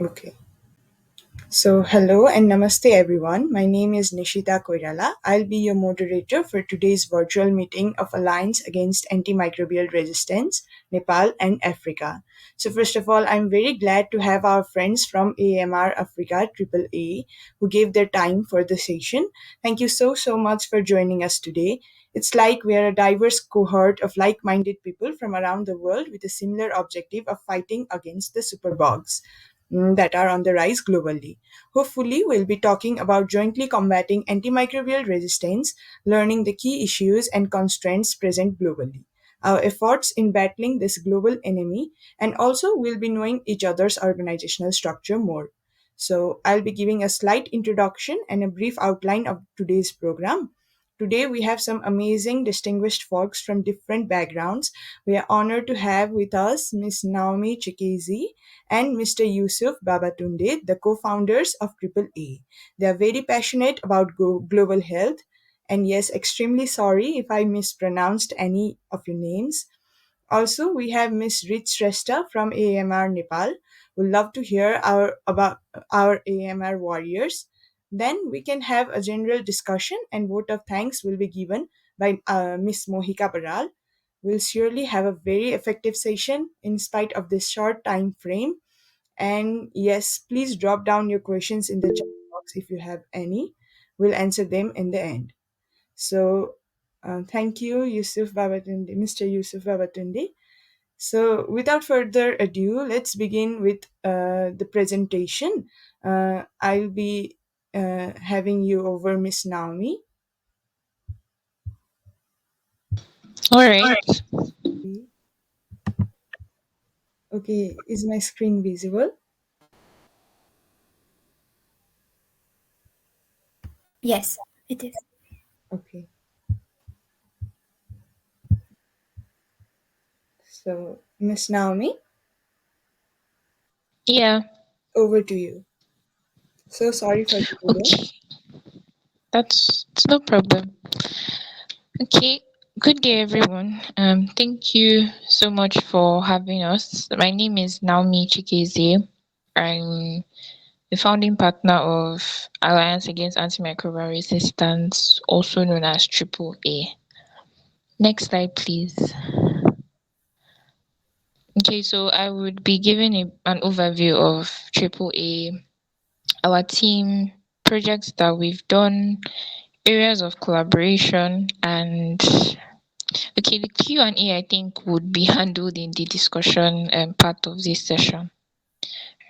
Okay. So, hello and namaste everyone. My name is Nishita Koirala. I'll be your moderator for today's virtual meeting of Alliance Against Antimicrobial Resistance, Nepal and Africa. So, first of all, I'm very glad to have our friends from AMR Africa AAA who gave their time for the session. Thank you so much for joining us today. It's like we are a diverse cohort of like minded people from around the world with a similar objective of fighting against the superbugs that are on the rise globally. Hopefully, we'll be talking about jointly combating antimicrobial resistance, learning the key issues and constraints present globally, our efforts in battling this global enemy, and also we'll be knowing each other's organizational structure more. So, I'll be giving a slight introduction and a brief outline of today's program. Today, we have some amazing, distinguished folks from different backgrounds. We are honored to have with us Miss Naomi Chikezie and Mr. Yusuf Babatunde, the co-founders of AAA. They are very passionate about global health, and yes, extremely sorry if I mispronounced any of your names. Also, we have Miss Shrestha from AMR Nepal. We'd love to hear about our AMR warriors. Then we can have a general discussion and vote of thanks will be given by Miss Mohika Baral. We'll surely have a very effective session in spite of this short time frame. And yes, please drop down your questions in the chat box if you have any. We'll answer them in the end. So, thank you, Mr. Yusuf Babatunde. So, without further ado, let's begin with the presentation. I'll be having you over Miss Naomi. All right. Okay, is my screen visible? Yes, it is. Okay, so Miss Naomi, Yeah. over to you. So sorry for the delay. Okay. That's it's no problem. Okay. Good day, everyone. Thank you so much for having us. My name is Naomi Chikezie. I'm the founding partner of Alliance Against Antimicrobial Resistance, also known as Triple A. Next slide, please. Okay, so I would be giving an overview of Triple A, our team, projects that we've done, areas of collaboration, and okay, the Q&A I think would be handled in the discussion part of this session.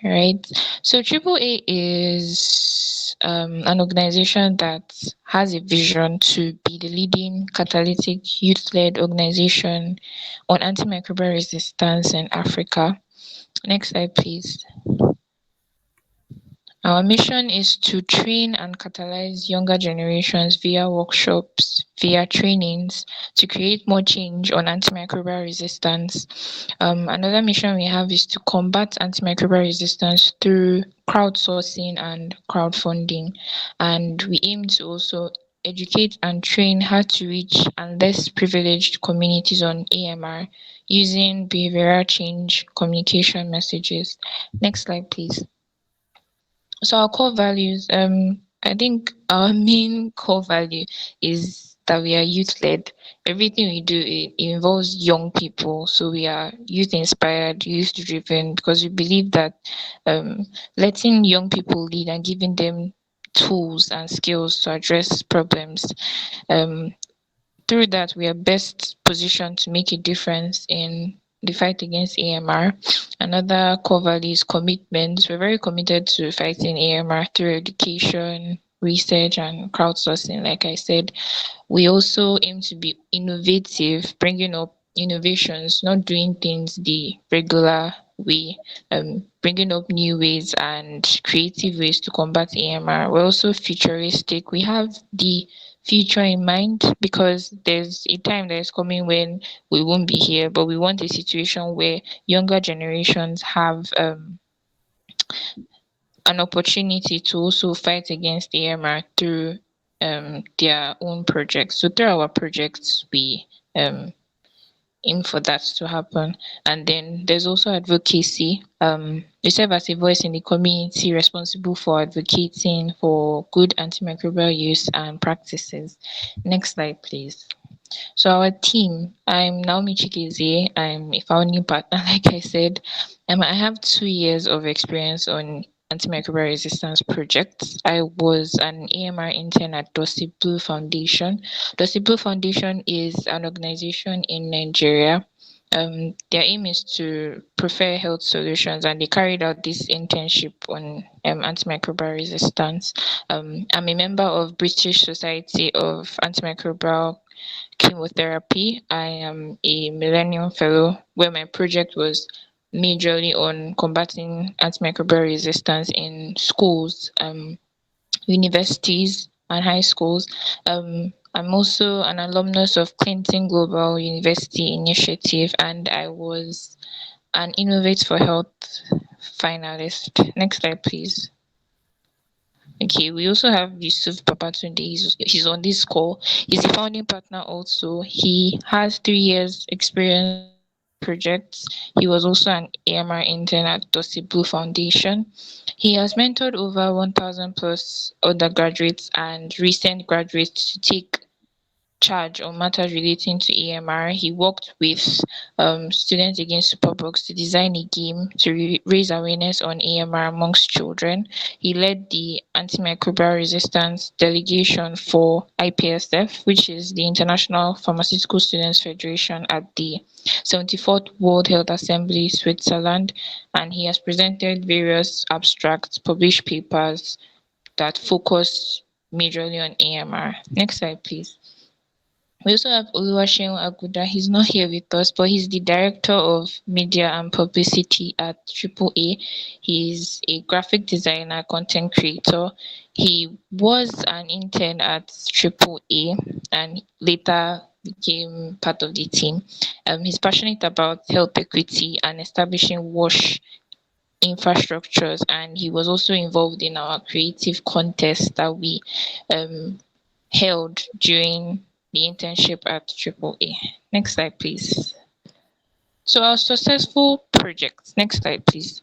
All right. So AAA is an organization that has a vision to be the leading catalytic youth-led organization on antimicrobial resistance in Africa. Next slide, please. Our mission is to train and catalyze younger generations via workshops, via trainings, to create more change on antimicrobial resistance. Another mission we have is to combat antimicrobial resistance through crowdsourcing and crowdfunding. And we aim to also educate and train how to reach and less privileged communities on AMR using behavioral change communication messages. Next slide, please. So our core values, I think our main core value is that we are youth led. Everything we do it involves young people, so we are youth inspired, youth driven, because we believe that letting young people lead and giving them tools and skills to address problems, um, through that we are best positioned to make a difference in the fight against AMR. Another core value is commitment. We're very committed to fighting AMR through education, research, and crowdsourcing. Like I said, we also aim to be innovative, bringing up innovations, not doing things the regular way, bringing up new ways and creative ways to combat AMR. We're also futuristic. We have the future in mind because there's a time that is coming when we won't be here, but we want a situation where younger generations have an opportunity to also fight against AMR through their own projects. So through our projects, we aim for that to happen. And then there's also advocacy. You serve as a voice in the community responsible for advocating for good antimicrobial use and practices. Next slide, please. So our team, I'm Naomi Chikezie. I'm a founding partner, like I said. I have 2 years of experience on antimicrobial resistance projects. I was an AMR intern at Dossi Blue Foundation. Dossi Blue Foundation is an organization in Nigeria. Their aim is to prefer health solutions, and they carried out this internship on antimicrobial resistance. I'm a member of British Society of Antimicrobial Chemotherapy. I am a Millennium Fellow, where my project was majorly on combating antimicrobial resistance in schools, universities, and high schools. I'm also an alumnus of Clinton Global University Initiative, and I was an Innovate for Health finalist. Next slide, please. Okay, we also have Yusuf Babatunde. He's on this call. He's the founding partner also. He has 3 years experience on projects. He was also an AMR intern at Dossi Blue Foundation. He has mentored over 1,000 plus undergraduates and recent graduates to take charge on matters relating to AMR. He worked with Students Against Superbugs to design a game to raise awareness on AMR amongst children. He led the antimicrobial resistance delegation for IPSF, which is the International Pharmaceutical Students Federation at the 74th World Health Assembly, Switzerland, and he has presented various abstracts, published papers that focus majorly on AMR. Next slide, please. We also have Oluwaseun Aguda. He's not here with us, but he's the Director of Media and Publicity at Triple A. He's a graphic designer, content creator. He was an intern at Triple A and later became part of the team. He's passionate about health equity and establishing WASH infrastructures, and he was also involved in our creative contest that we um, held during the internship at Triple A. Next slide, please. So our successful projects. Next slide, please.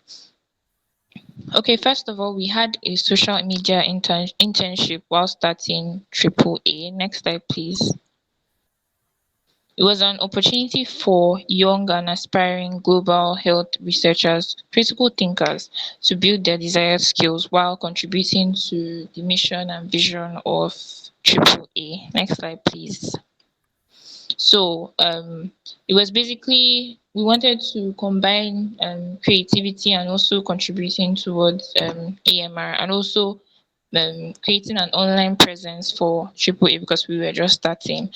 Okay, first of all, we had a social media internship while starting Triple A. Next slide, please. It was an opportunity for young and aspiring global health researchers, critical thinkers, to build their desired skills while contributing to the mission and vision of Triple A. Next slide, please. So it was basically we wanted to combine creativity and also contributing towards AMR, and also creating an online presence for Triple A because we were just starting.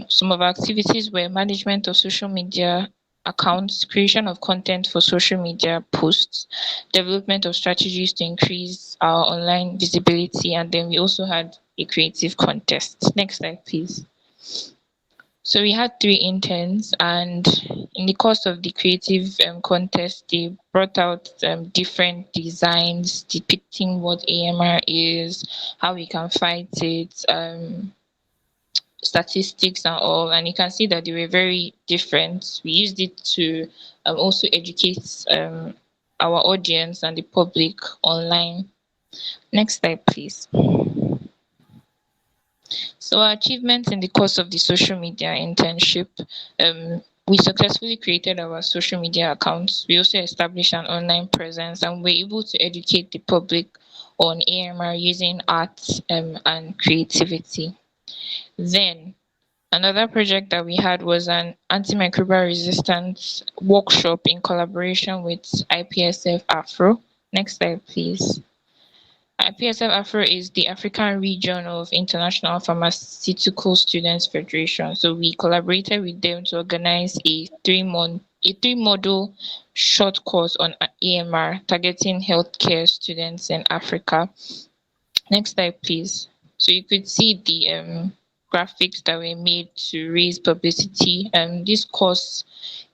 Some of our activities were management of social media accounts, creation of content for social media posts, development of strategies to increase our online visibility, and then we also had a creative contest. Next slide, please. So we had 3 interns, and in the course of the creative contest, they brought out different designs depicting what AMR is, how we can fight it, statistics and all. And you can see that they were very different. We used it to also educate our audience and the public online. Next slide, please. So our achievements in the course of the social media internship, we successfully created our social media accounts. We also established an online presence, and we're able to educate the public on AMR using art and creativity. Then another project that we had was an antimicrobial resistance workshop in collaboration with IPSF Afro. Next slide, please. IPSF Afro is the African region of International Pharmaceutical Students Federation. So we collaborated with them to organize a 3-module short course on AMR targeting healthcare students in Africa. Next slide, please. So you could see the graphics that were made to raise publicity. This course,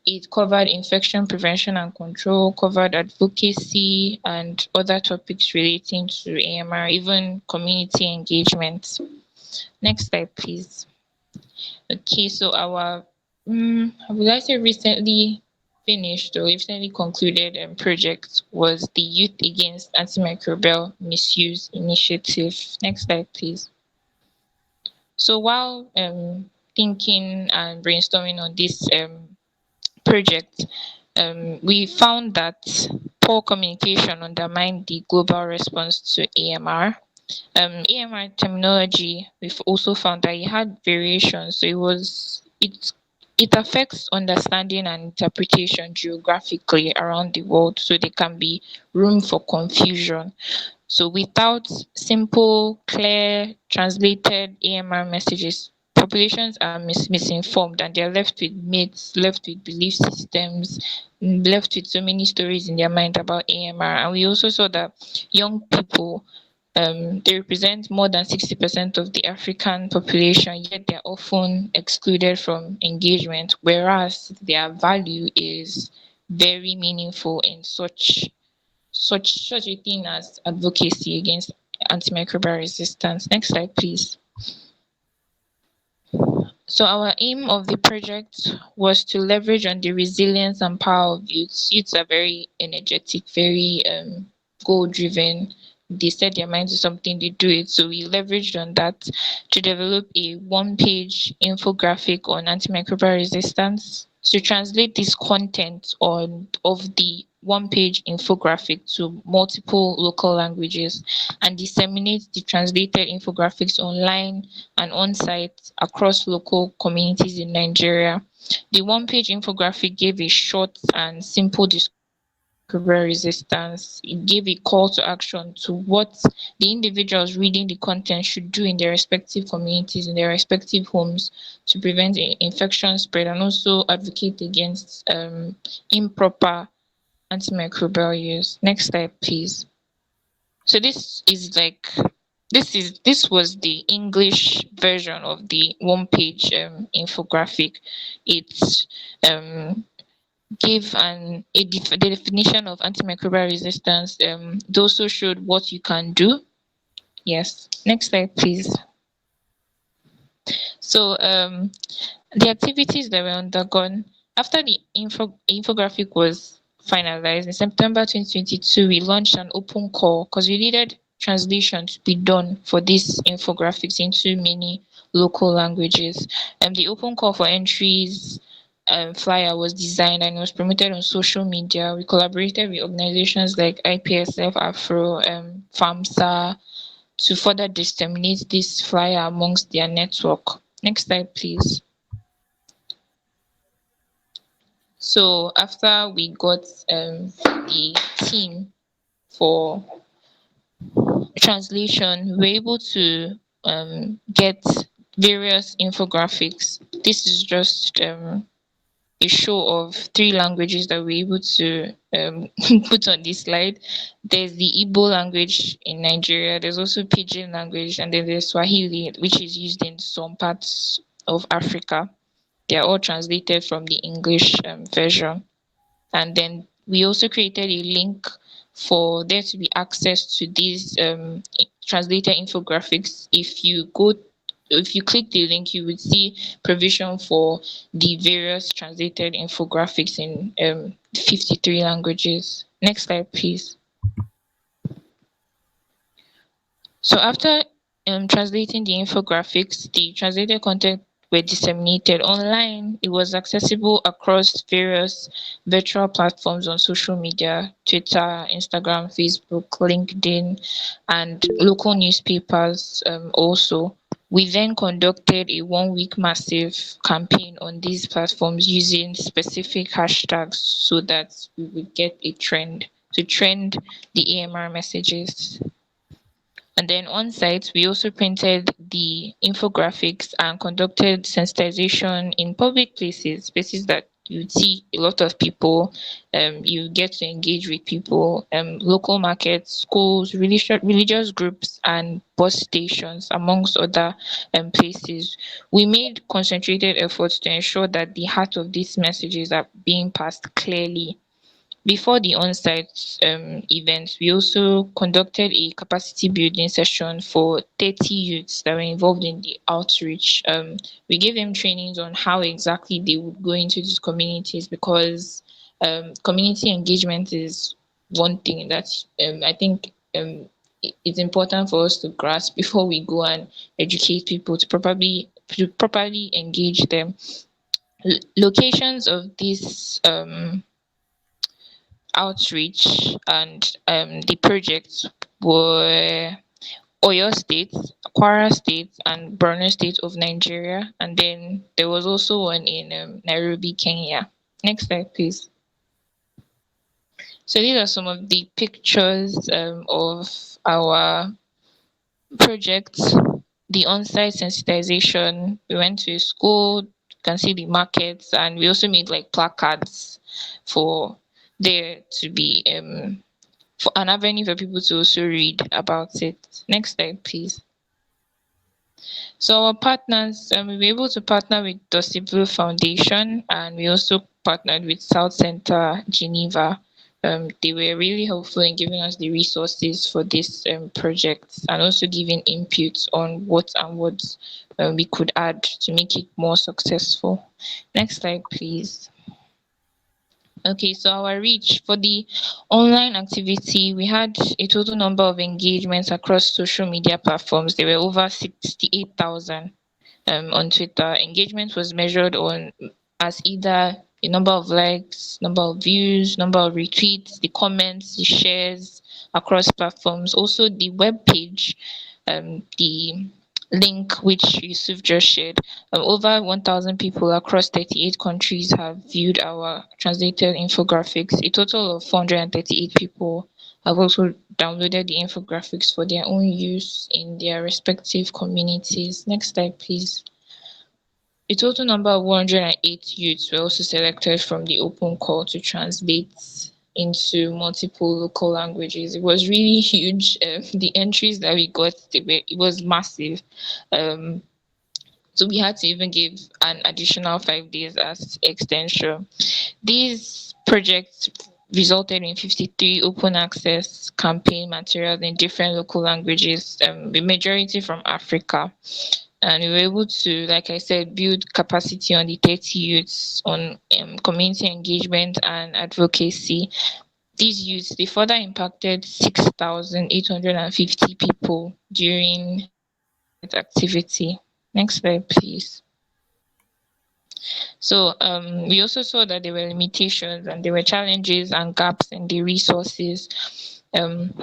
it covered infection prevention and control, covered advocacy and other topics relating to AMR, even community engagement. Next slide, please. Okay, so our I would like to recently finished or recently concluded project was the Youth Against Antimicrobial Misuse Initiative. Next slide, please. So while thinking and brainstorming on this project, we found that poor communication undermined the global response to AMR. AMR terminology, we've also found that it had variations. So it affects understanding and interpretation geographically around the world. So there can be room for confusion. So without simple, clear, translated AMR messages, populations are misinformed and they're left with myths, left with belief systems, left with so many stories in their mind about AMR. And we also saw that young people, they represent more than 60% of the African population, yet they're often excluded from engagement, whereas their value is very meaningful in such a thing as advocacy against antimicrobial resistance. Next slide, please. So our aim of the project was to leverage on the resilience and power of youths. Youths are very energetic, very goal driven. They set their mind to something, they do it. So we leveraged on that to develop a one-page infographic on antimicrobial resistance. To translate this content on of the one-page infographic to multiple local languages and disseminate the translated infographics online and on-site across local communities in Nigeria. The one-page infographic gave a short and simple description of antimicrobial resistance. It gave a call to action to what the individuals reading the content should do in their respective communities, in their respective homes, to prevent infection spread and also advocate against improper antimicrobial use. Next slide, please. So this was the English version of the one page infographic. It um, gave the definition of antimicrobial resistance. It also showed what you can do. Yes. Next slide, please. So the activities that were undergone after the infographic was finalized in September 2022, we launched an open call because we needed translation to be done for these infographics into many local languages. The open call for entries flyer was designed and was promoted on social media. We collaborated with organizations like IPSF, Afro, FAMSA, to further disseminate this flyer amongst their network. Next slide, please. So after we got the team for translation, we were able to get various infographics. This is just a show of three languages that we're able to put on this slide. There's the Igbo language in Nigeria, there's also Pidgin language, and then there's Swahili, which is used in some parts of Africa. They are all translated from the English version. And then we also created a link for there to be access to these translated infographics. If you click the link, you would see provision for the various translated infographics in 53 languages. Next slide, please. So after translating the infographics, the translated content were disseminated online. It was accessible across various virtual platforms on social media, Twitter, Instagram, Facebook, LinkedIn, and local newspapers also. We then conducted a 1 week massive campaign on these platforms using specific hashtags so that we would get a trend to trend the AMR messages. And then on site, we also printed the infographics and conducted sensitization in public places, places that you see a lot of people, you get to engage with people, local markets, schools, religious groups, and bus stations, amongst other places. We made concentrated efforts to ensure that the heart of these messages are being passed clearly Before the on-site event, we also conducted a capacity building session for 30 youths that were involved in the outreach. We gave them trainings on how exactly they would go into these communities, because community engagement is one thing that I think it's important for us to grasp before we go and educate people to properly engage them. Locations of this outreach and the projects were Oyo State, Kwara State, and Borno State of Nigeria, and then there was also one in Nairobi, Kenya. Next slide, please. So these are some of the pictures of our project, the on-site sensitization. We went to a school, you can see the markets, and we also made like placards for there to be for an avenue for people to also read about it. Next slide, please. So our partners, we were able to partner with Dusty Blue Foundation, and we also partnered with South Center Geneva. They were really helpful in giving us the resources for this project, and also giving inputs on what we could add to make it more successful. Next slide, please. Okay, so our reach for the online activity, we had a total number of engagements across social media platforms. There were over 68,000 on Twitter. Engagement was measured on as either the number of likes, number of views, number of retweets, the comments, the shares across platforms. Also, the web page, the link which Yusuf just shared. Over 1,000 people across 38 countries have viewed our translated infographics. A total of 438 people have also downloaded the infographics for their own use in their respective communities. Next slide, please. A total number of 108 youths were also selected from the open call to translate into multiple local languages. It was really huge. The entries that we got, it was massive. Um, so we had to even give an additional 5 days as extension. These projects resulted in 53 open access campaign materials in different local languages, the majority from Africa. And we were able to, like I said, build capacity on the 30 youths on community engagement and advocacy. These youths, they further impacted 6,850 people during the on-site activity. Next slide, please. So we also saw that there were limitations and there were challenges and gaps in the resources. Um,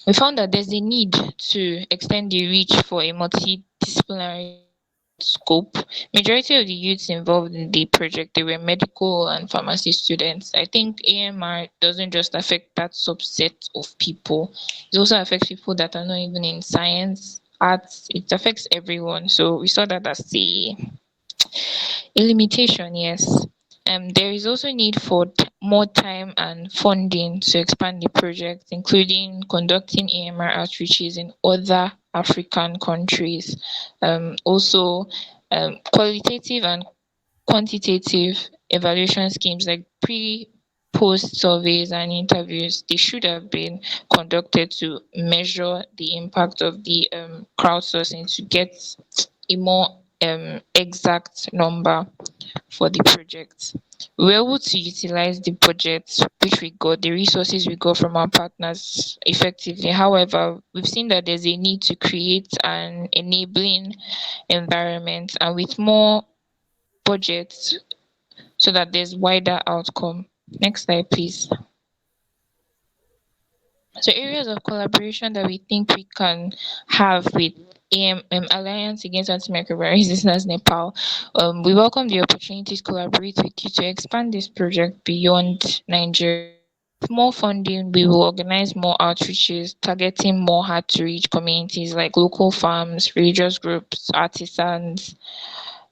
we found that there's a need to extend the reach for a multidisciplinary scope. Majority of the youths involved in the project, they were medical and pharmacy students. I think AMR doesn't just affect that subset of people. It also affects people that are not even in science, arts. It affects everyone. So we saw that as a limitation, yes. There is also need for more time and funding to expand the project, including conducting AMR outreaches in other African countries. Also, qualitative and quantitative evaluation schemes like post surveys and interviews, they should have been conducted to measure the impact of the crowdsourcing to get a more exact number for the project. We were able to utilize the budget which we got, the resources we got from our partners effectively. However, we've seen that there's a need to create an enabling environment and with more budget so that there's wider outcome. Next slide, please. So areas of collaboration that we think we can have with Alliance Against Antimicrobial Resistance Nepal. We welcome the opportunity to collaborate with you to expand this project beyond Nigeria. With more funding, we will organize more outreaches, targeting more hard to reach communities like local farms, religious groups, artisans,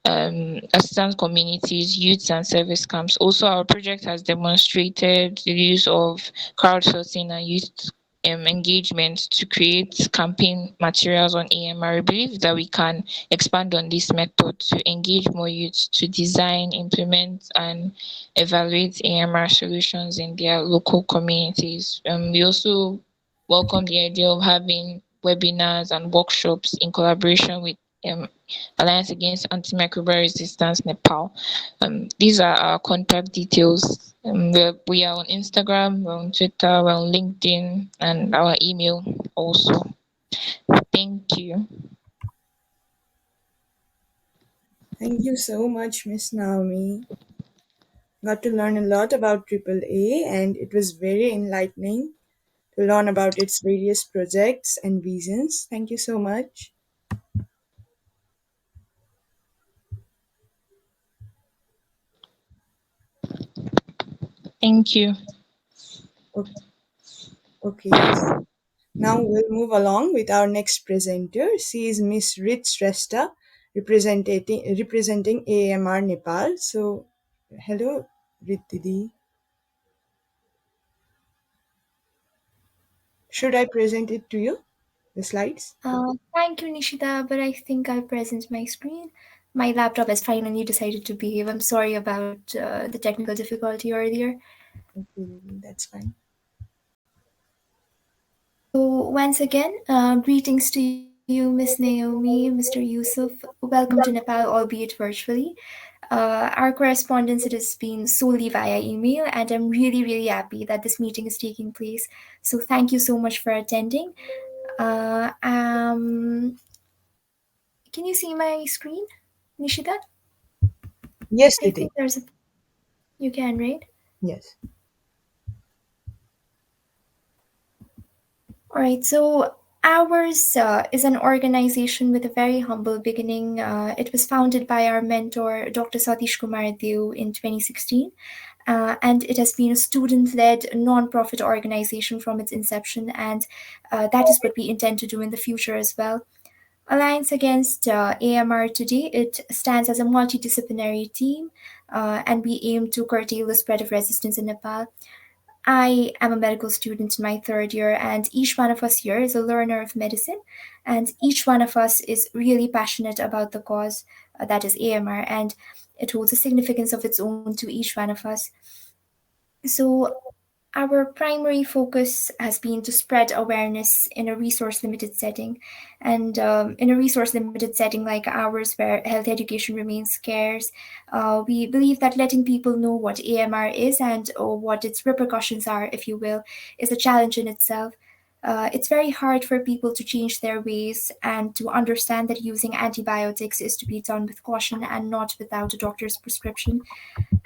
assistance communities, youths, and service camps. Also, our project has demonstrated the use of crowdsourcing and youth engagement to create campaign materials on AMR. I believe that we can expand on this method to engage more youths to design, implement, and evaluate AMR solutions in their local communities. We also welcome the idea of having webinars and workshops in collaboration with um, Alliance Against Antimicrobial Resistance Nepal. These are our contact details. We are on Instagram, we're on Twitter, we're on LinkedIn, and our email also. Thank you. Thank you so much, Miss Naomi. Got to learn a lot about AAA, and it was very enlightening to learn about its various projects and visions. Thank you so much. Thank you. O- Okay, now we'll move along with our next presenter. She is Miss Rit Shrestha, representing AMR Nepal. So, hello, Rit Didi. Should I present it to you, the slides? Thank you, Nishita, but I think I'll present my screen. My laptop has finally decided to behave. I'm sorry about the technical difficulty earlier. Okay, Didi, that's fine. So, once again, greetings to you, Miss Naomi, Mr. Yusuf. Welcome to Nepal, albeit virtually. Our correspondence it has been solely via email, and I'm really, really happy that this meeting is taking place. So, thank you so much for attending. Uh, um, can you see my screen, Nishita? Yes, I think Didi. there's a you can, right? Yes. All right. So ours is an organization with a very humble beginning. It was founded by our mentor, Dr. Satish Kumar Deo, in 2016. And it has been a student led non-profit organization from its inception, and that is what we intend to do in the future as well. Alliance Against AMR today, it stands as a multidisciplinary team, and we aim to curtail the spread of resistance in Nepal. I am a medical student in my third year, and each one of us here is a learner of medicine, and each one of us is really passionate about the cause that is AMR, and it holds a significance of its own to each one of us. So, our primary focus has been to spread awareness in a resource limited setting. And in a resource limited setting like ours, where health education remains scarce, we believe that letting people know what AMR is and what its repercussions are, if you will, is a challenge in itself. It's very hard for people to change their ways and to understand that using antibiotics is to be done with caution and not without a doctor's prescription.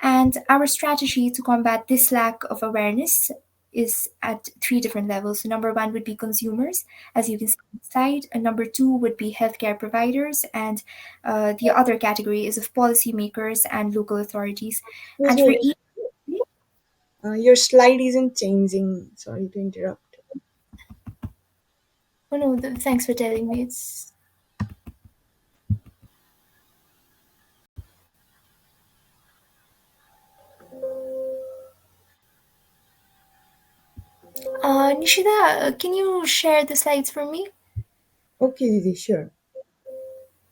And our strategy to combat this lack of awareness is at three different levels. So number one would be consumers, as you can see on the slide. And number two would be healthcare providers. And the other category is of policymakers and local authorities. Excuse And me, for Rit. each, Your slide isn't changing. Sorry to interrupt. oh no, thanks for telling me. It's Nishida, can you share the slides for me? Okay, Didi, sure.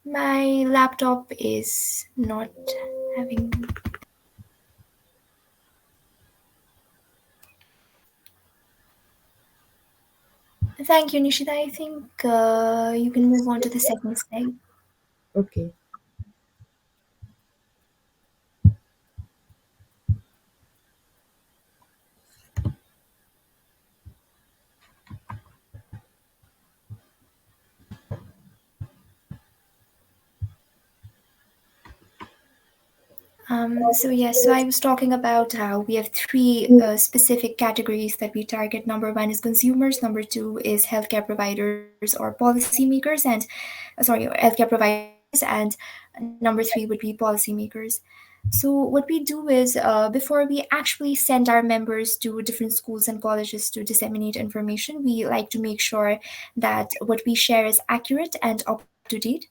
My laptop is not having. Thank you, Nishida. I think you can move on to the second slide. Okay. So I was talking about how we have three specific categories that we target. Number one is consumers. Number two is healthcare providers or policymakers, and healthcare providers, and number three would be policymakers. So what we do is, before we actually send our members to different schools and colleges to disseminate information, we like to make sure that what we share is accurate and up to date. to date.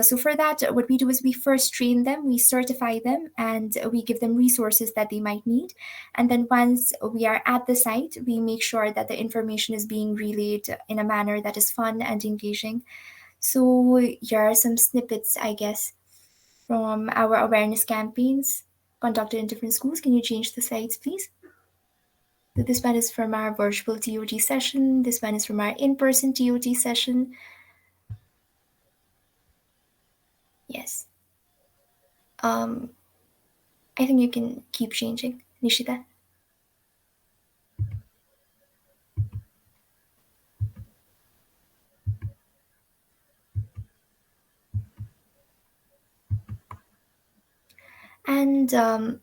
So for that, what we do is we first train them, we certify them, and we give them resources that they might need. And then once we are at the site, we make sure that the information is being relayed in a manner that is fun and engaging. So here are some snippets, I guess, from our awareness campaigns conducted in different schools. Can you change the slides, please? So this one is from our virtual TOT session. This one is from our in-person TOT session. Yes. Um, I think you can keep changing, Nishita. And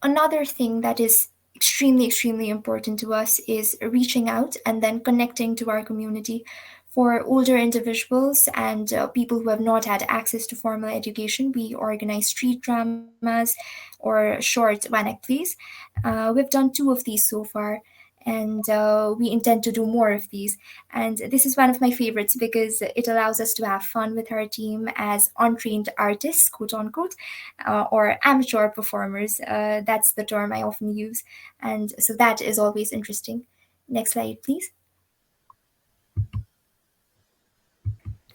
another thing that is extremely, extremely important to us is reaching out and then connecting to our community. For older individuals and people who have not had access to formal education, we organize street dramas or short Wanak plays. We've done 2 of these so far, and we intend to do more of these. And this is one of my favorites because it allows us to have fun with our team as untrained artists, quote unquote, or amateur performers. That's the term I often use. And so that is always interesting. Next slide, please.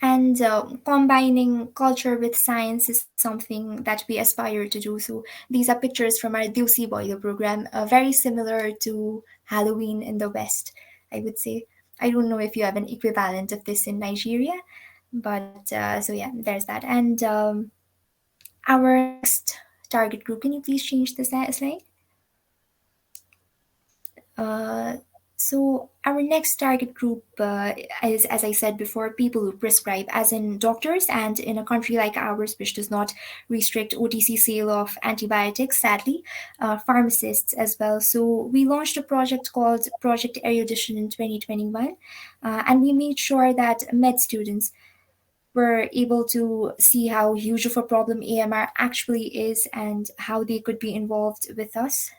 And combining culture with science is something that we aspire to do. So these are pictures from our Deusi Boiler program, very similar to Halloween in the West, I would say. I don't know if you have an equivalent of this in Nigeria, but so yeah, there's that. And our next target group, can you please change the slide? Uh, so our next target group is, as I said before, people who prescribe, as in doctors, and in a country like ours, which does not restrict OTC sale of antibiotics, sadly, pharmacists as well. So we launched a project called Project Erudition in 2021, and we made sure that med students were able to see how huge of a problem AMR actually is and how they could be involved with us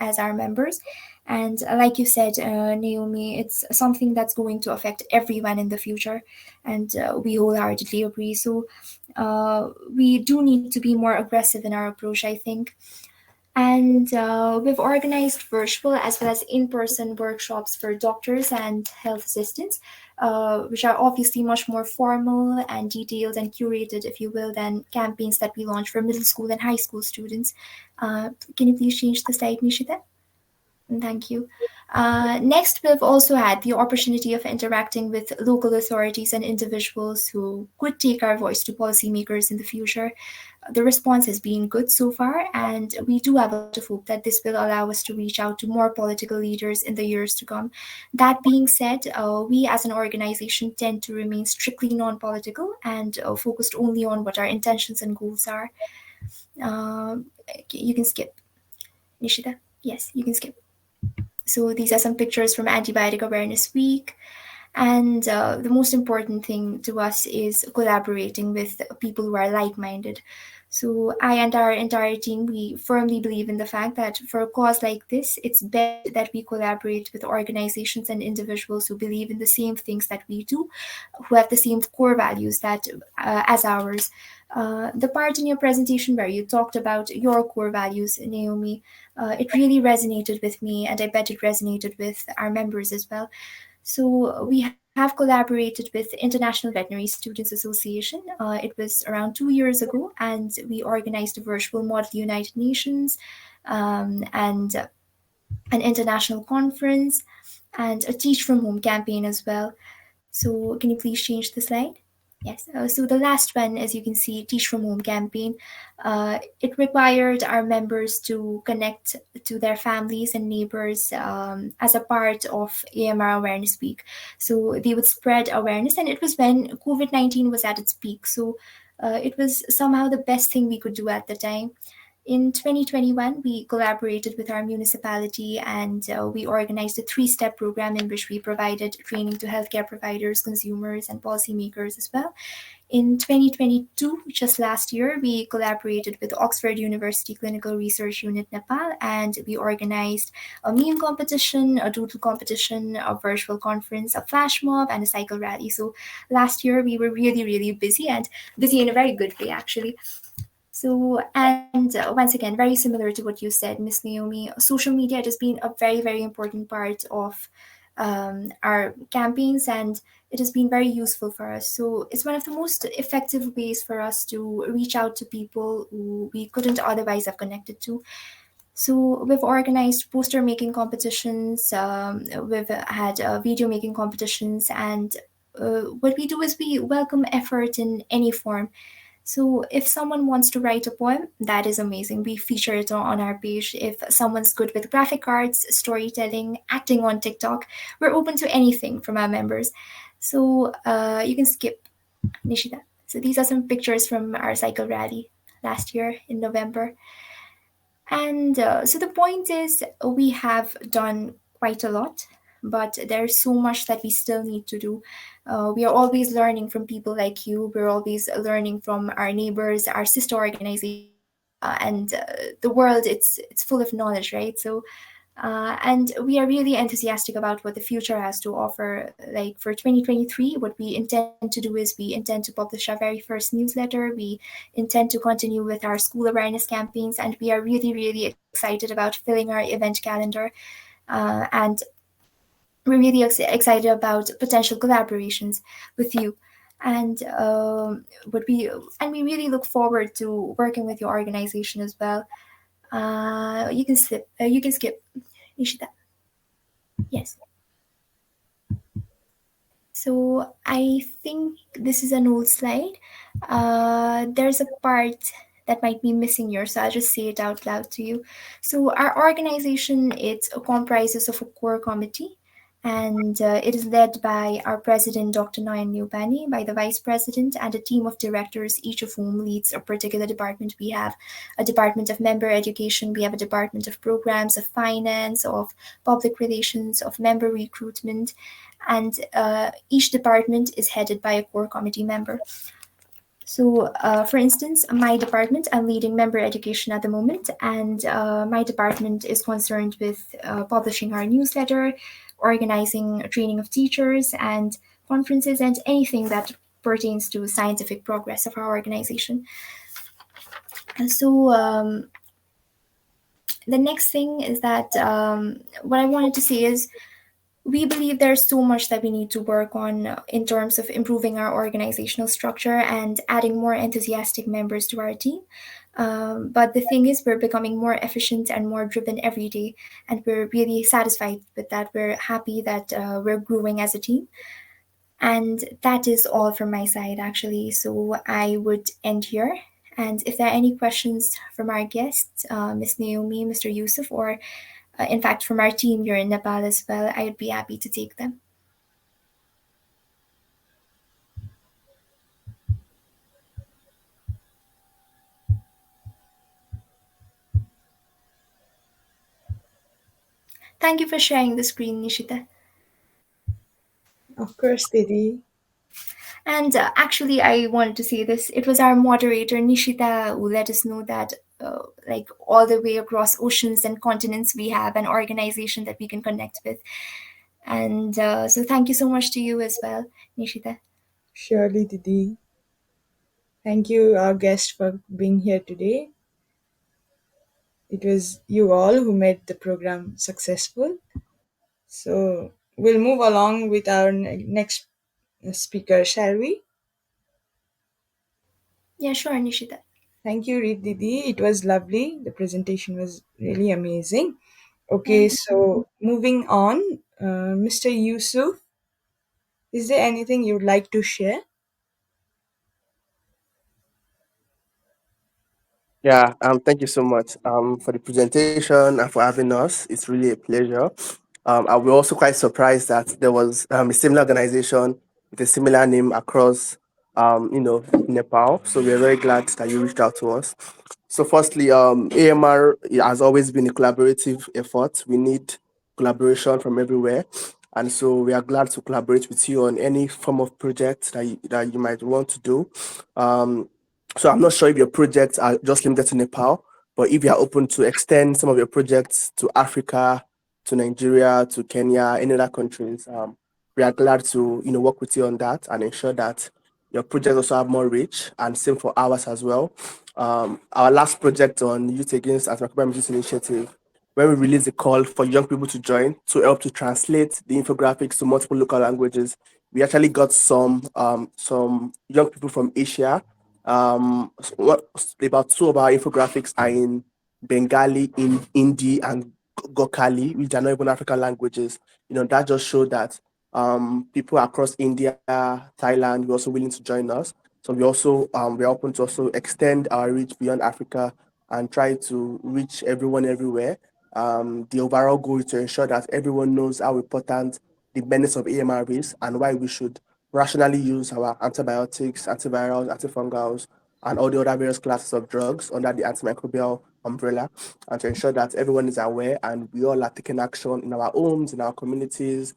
as our members. And like you said, Naomi, it's something that's going to affect everyone in the future, and we wholeheartedly agree. So we do need to be more aggressive in our approach, I think. And we've organized virtual as well as in person workshops for doctors and health assistants, which are obviously much more formal and detailed and curated, if you will, than campaigns that we launch for middle school and high school students. Can you please change the slide, Nishita? Thank you. Next, we've also had the opportunity of interacting with local authorities and individuals who could take our voice to policymakers in the future. The response has been good so far, and we do have a lot of hope that this will allow us to reach out to more political leaders in the years to come. That being said, we as an organization tend to remain strictly non political and focused only on what our intentions and goals are. You can skip, Nishita. Yes, you can skip. So these are some pictures from Antibiotic Awareness Week. And the most important thing to us is collaborating with people who are like minded. So, I and our entire team, we firmly believe in the fact that for a cause like this, it's best that we collaborate with organizations and individuals who believe in the same things that we do, who have the same core values that as ours. The part in your presentation where you talked about your core values, Naomi, it really resonated with me, and I bet it resonated with our members as well. So we have collaborated with International Veterinary Students Association. It was around 2 years ago, and we organized a virtual Model United Nations and an international conference and a Teach from Home campaign as well. So can you please change the slide? Yes. So the last one, as you can see, Teach from Home campaign, it required our members to connect to their families and neighbors as a part of AMR Awareness Week. So they would spread awareness, and it was when COVID-19 was at its peak. So it was somehow the best thing we could do at the time. In 2021, we collaborated with our municipality and we organized a three-step program in which we provided training to healthcare providers, consumers, and policymakers as well. In 2022, just last year, we collaborated with Oxford University Clinical Research Unit Nepal and we organized a meme competition, a doodle competition, a virtual conference, a flash mob, and a cycle rally. So last year, we were really, really busy and busy in a very good way, actually. So, and once again, very similar to what you said, Miss Naomi, social media has been a very, very important part of our campaigns and it has been very useful for us. So, it's one of the most effective ways for us to reach out to people who we couldn't otherwise have connected to. So, we've organized poster making competitions, we've had video making competitions, and what we do is we welcome effort in any form. So if someone wants to write a poem, that is amazing. We feature it on our page. If someone's good with graphic arts, storytelling, acting on TikTok, we're open to anything from our members. So you can skip, Nishita. So these are some pictures from our cycle rally last year in November. And so the point is, we have done quite a lot, but there's so much that we still need to do. We are always learning from people like you. We're always learning from our neighbors, our sister organizations, and the world. It's full of knowledge, right? So and we are really enthusiastic about what the future has to offer. Like for 2023, what we intend to do is we intend to publish our very first newsletter. We intend to continue with our school awareness campaigns, and we are really, really excited about filling our event calendar. And we're really excited about potential collaborations with you. And what we and we really look forward to working with your organization as well. You can skip. You can skip. Nishita. Yes. So I think this is an old slide. There's a part that might be missing here, so I'll just say it out loud to you. So our organization it comprises of a core committee, and it is led by our president, Dr. Nayan Bani, by the vice president, and a team of directors, each of whom leads a particular department. We have a department of member education, we have a department of programs, of finance, of public relations, of member recruitment, and each department is headed by a core committee member. So, for instance, my department, I'm leading member education at the moment, and my department is concerned with publishing our newsletter, organizing training of teachers, and conferences, and anything that pertains to scientific progress of our organization. And so, the next thing is that what I wanted to say is we believe there's so much that we need to work on in terms of improving our organizational structure and adding more enthusiastic members to our team. But the thing is, we're becoming more efficient and more driven every day, and we're really satisfied with that. We're happy that we're growing as a team. And that is all from my side, actually. So I would end here. And if there are any questions from our guests, Miss Naomi, Mr. Yusuf, or in fact, from our team here in Nepal as well, I would be happy to take them. Thank you for sharing the screen, Nishita. Of course, Didi. And actually, I wanted to say this. It was our moderator, Nishita, who let us know that, like, all the way across oceans and continents, we have an organization that we can connect with. And so, thank you so much to you as well, Nishita. Surely, Didi. Thank you, our guest, for being here today. It was you all who made the program successful. So we'll move along with our next speaker, shall we? Yeah, sure, Nishita. Thank you, Reed Didi. It was lovely. The presentation was really amazing. Okay, Thank you. so moving on, Mr. Yusuf, is there anything you'd like to share? Yeah, thank you so much for the presentation and for having us. It's really a pleasure. I was also quite surprised that there was a similar organization with a similar name across, Nepal. So we're very glad that you reached out to us. So, firstly, AMR has always been a collaborative effort. We need collaboration from everywhere, and so we are glad to collaborate with you on any form of project that you might want to do. Um, so, I'm not sure if your projects are just limited to Nepal, but if you are open to extend some of your projects to Africa, to Nigeria, to Kenya, any other countries, we are glad to work with you on that and ensure that your projects also have more reach, and same for ours as well. Our last project on Youth Against Anti-Microbial Disease Initiative, when we released a call for young people to join to help to translate the infographics to multiple local languages, we actually got some young people from Asia. About two of our infographics are in Bengali, in Hindi, and Gokali, which are not even African languages. That just showed that people across India, Thailand, we're also willing to join us. So we're open to also extend our reach beyond Africa and try to reach everyone everywhere. The overall goal is to ensure that everyone knows how important the benefits of AMR is and why we should rationally use our antibiotics, antivirals, antifungals, and all the other various classes of drugs under the antimicrobial umbrella, and to ensure that everyone is aware and we all are taking action in our homes, in our communities.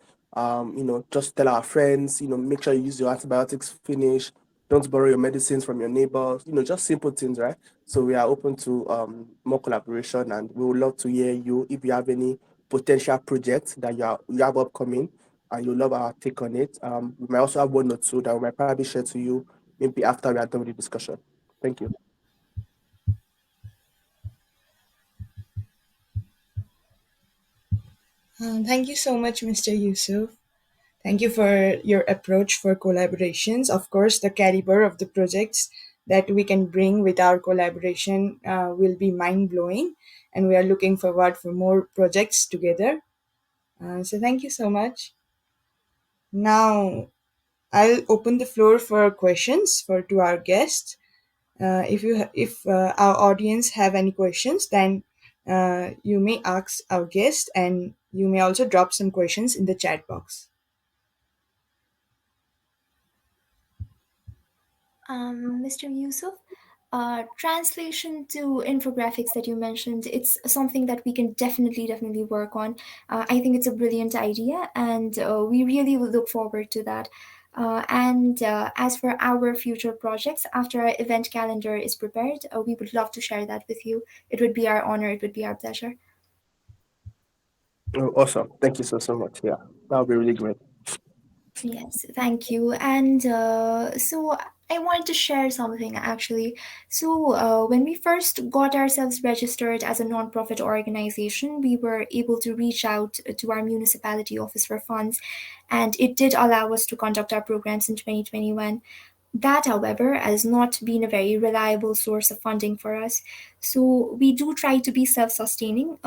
Just tell our friends, make sure you use your antibiotics finish, don't borrow your medicines from your neighbors, just simple things, right? So we are open to more collaboration, and we would love to hear you if you have any potential projects that you have upcoming and you love our take on it. We might also have one or two that we might probably share to you maybe after we are done with the discussion. Thank you. Thank you so much, Mr. Yusuf. Thank you for your approach for collaborations. Of course, the caliber of the projects that we can bring with our collaboration will be mind blowing, and we are looking forward for more projects together. So, thank you so much. Now, I'll open the floor for questions for to our guests. If our audience have any questions, then you may ask our guest, and you may also drop some questions in the chat box. Mr. Yusuf, translation to infographics that you mentioned, it's something that we can definitely work on. I think it's a brilliant idea, and we really will look forward to that. And as for our future projects, after our event calendar is prepared, we would love to share that with you. It would be our honor, it would be our pleasure. Oh, awesome. Thank you so much. Yeah, that would be really great. Yes, thank you. And so I wanted to share something actually. So, when we first got ourselves registered as a non-profit organization, we were able to reach out to our municipality office for funds, and it did allow us to conduct our programs in 2021. That, however, has not been a very reliable source of funding for us. So we do try to be self sustaining.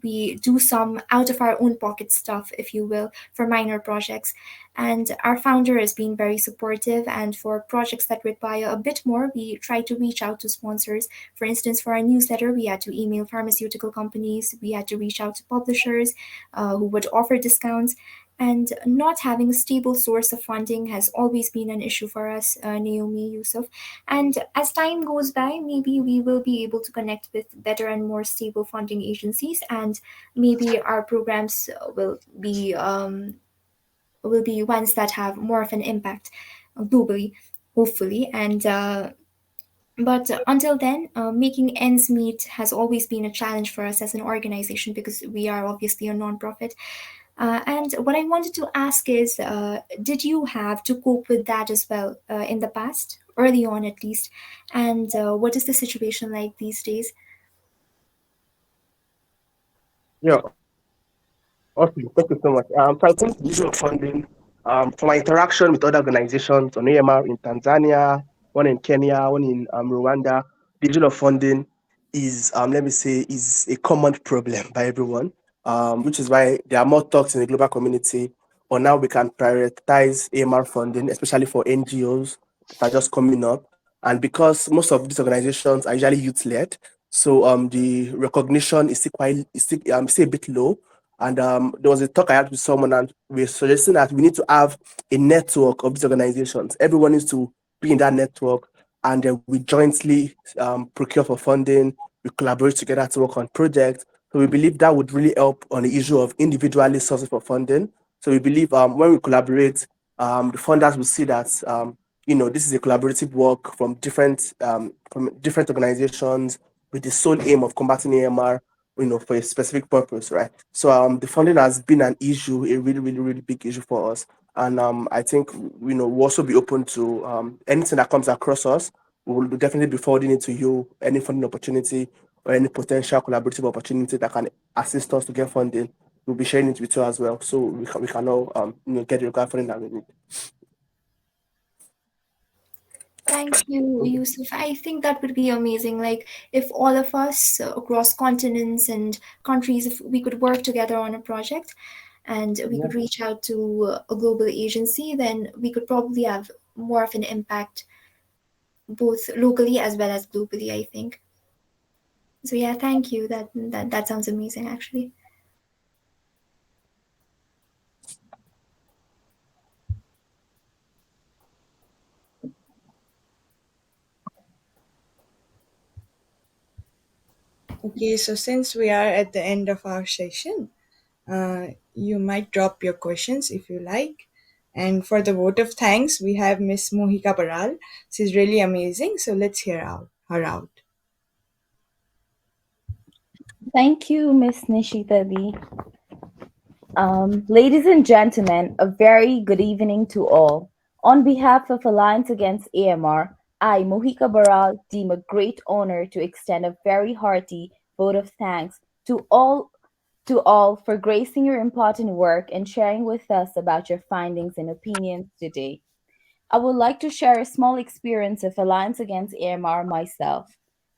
We do some out of our own pocket stuff, if you will, for minor projects. And our founder has been very supportive. And for projects that require a bit more, we try to reach out to sponsors. For instance, for our newsletter, we had to email pharmaceutical companies, we had to reach out to publishers who would offer discounts. And not having a stable source of funding has always been an issue for us, Naomi, Yusuf. And as time goes by, maybe we will be able to connect with better and more stable funding agencies, and maybe our programs will be ones that have more of an impact globally, hopefully. And but until then, making ends meet has always been a challenge for us as an organization because we are obviously a nonprofit. And what I wanted to ask is, did you have to cope with that as well in the past, early on at least? And what is the situation like these days? Yeah, awesome. Thank you so much. So I think the issue of funding, from my interaction with other organizations on AMR in Tanzania, one in Kenya, one in Rwanda, the issue of funding is, let me say, is a common problem by everyone, which is why there are more talks in the global community on how we can prioritize AMR funding, especially for NGOs that are just coming up. And because most of these organizations are usually youth led, so the recognition is still a bit low. And there was a talk I had with someone, and we're suggesting that we need to have a network of these organizations. Everyone needs to be in that network and then we jointly procure for funding, we collaborate together to work on projects. So we believe that would really help on the issue of individually sourcing for funding. So we believe when we collaborate, the funders will see that this is a collaborative work from different organizations with the sole aim of combating AMR, for a specific purpose, right? So the funding has been an issue, a really, really, really big issue for us. And I think we'll also be open to anything that comes across us. We will definitely be forwarding it to you, any funding opportunity or any potential collaborative opportunity that can assist us to get funding. We'll be sharing it with you as well, so we can all get the required funding that we need. Thank you, Yusuf. I think that would be amazing. Like, if all of us across continents and countries, if we could work together on a project and we Yeah. could reach out to a global agency, then we could probably have more of an impact both locally as well as globally, I think. So yeah, thank you. That sounds amazing actually. Okay, so since we are at the end of our session, you might drop your questions if you like. And for the vote of thanks, we have Miss Mohika Baral. She's really amazing, so let's hear her out. Thank you, Miss Nishita D. Ladies and gentlemen, a very good evening to all. On behalf of Alliance Against AMR, I, Mohika Baral, deem a great honor to extend a very hearty vote of thanks to all for gracing your important work and sharing with us about your findings and opinions today. I would like to share a small experience of Alliance Against AMR myself.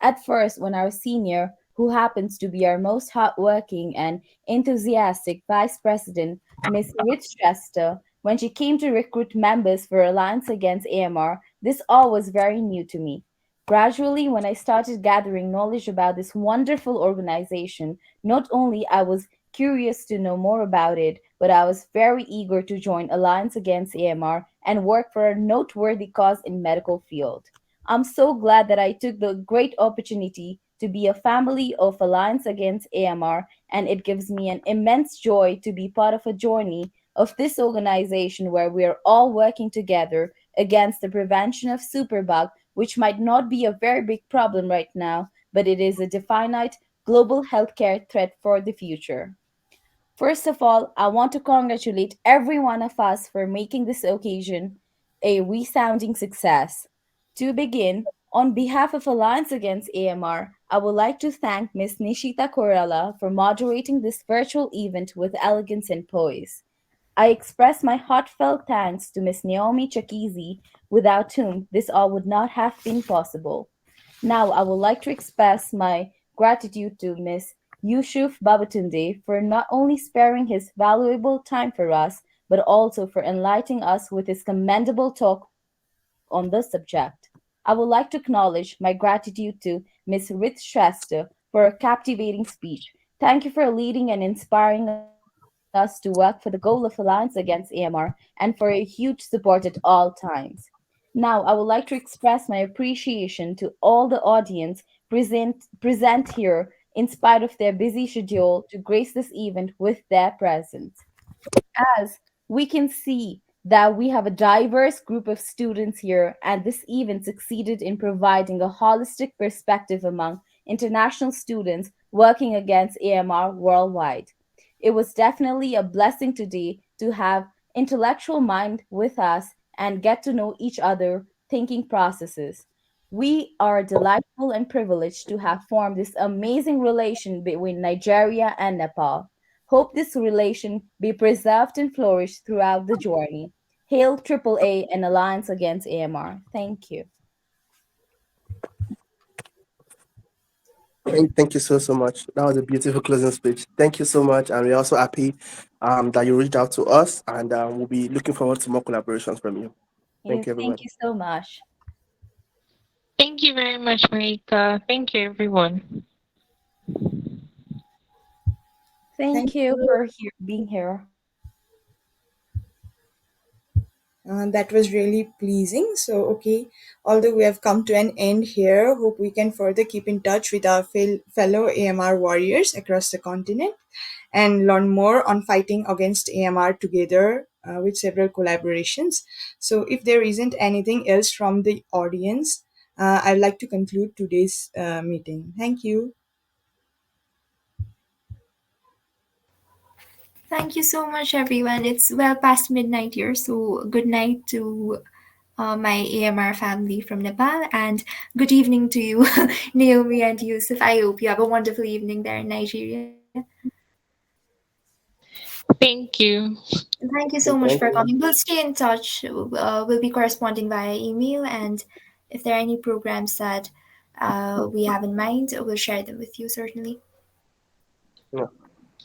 At first, when our senior, who happens to be our most hardworking and enthusiastic Vice President, Miss Shrestha, when she came to recruit members for Alliance Against AMR, this all was very new to me. Gradually, when I started gathering knowledge about this wonderful organization, not only I was curious to know more about it, but I was very eager to join Alliance Against AMR and work for a noteworthy cause in medical field. I'm so glad that I took the great opportunity to be a family of Alliance Against AMR, and it gives me an immense joy to be part of a journey of this organization where we are all working together against the prevention of superbug, which might not be a very big problem right now, but it is a definite global healthcare threat for the future. First of all, I want to congratulate every one of us for making this occasion a resounding success. To begin, on behalf of Alliance Against AMR, I would like to thank Ms. Nishita Koirala for moderating this virtual event with elegance and poise. I express my heartfelt thanks to Ms. Naomi Chikezie, without whom this all would not have been possible. Now, I would like to express my gratitude to Ms. Yusuf Babatunde for not only sparing his valuable time for us, but also for enlightening us with his commendable talk on the subject. I would like to acknowledge my gratitude to Ms. Rith Shrestha for a captivating speech. Thank you for leading and inspiring us to work for the goal of Alliance Against AMR and for a huge support at all times. Now, I would like to express my appreciation to all the audience present here in spite of their busy schedule to grace this event with their presence. As we can see that we have a diverse group of students here, and this event succeeded in providing a holistic perspective among international students working against AMR worldwide. It was definitely a blessing today to have intellectual mind with us and get to know each other thinking processes. We are delightful and privileged to have formed this amazing relation between Nigeria and Nepal. Hope this relation be preserved and flourish throughout the journey. Hail AAA and Alliance Against AMR. Thank you. Thank you so much. That was a beautiful closing speech. Thank you so much, and we're also happy that you reached out to us, and we'll be looking forward to more collaborations from you. Thank Yes, you, thank everybody. you so much. Thank you very much, Mohika. Thank you, everyone. Thank Thank you you. for being here. That was really pleasing. So, okay, although we have come to an end here, hope we can further keep in touch with our fellow AMR warriors across the continent and learn more on fighting against AMR together with several collaborations. So, if there isn't anything else from the audience, I'd like to conclude today's meeting. Thank you. Thank you so much, everyone. It's well past midnight here, so good night to my AMR family from Nepal, and good evening to you, Naomi and Yusuf. I hope you have a wonderful evening there in Nigeria. Thank you. Thank you Okay, so much thank for you. coming. We'll stay in touch. We'll be corresponding via email, and if there are any programs that we have in mind, we'll share them with you certainly. Yeah.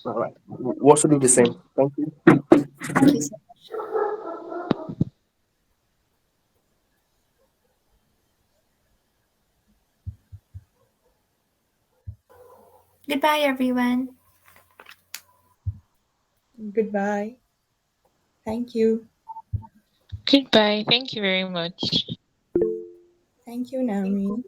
All right. We also do the same. Thank you. Thank you so much. Goodbye, everyone. Goodbye. Thank you. Goodbye. Thank you very much. Thank you, Naomi.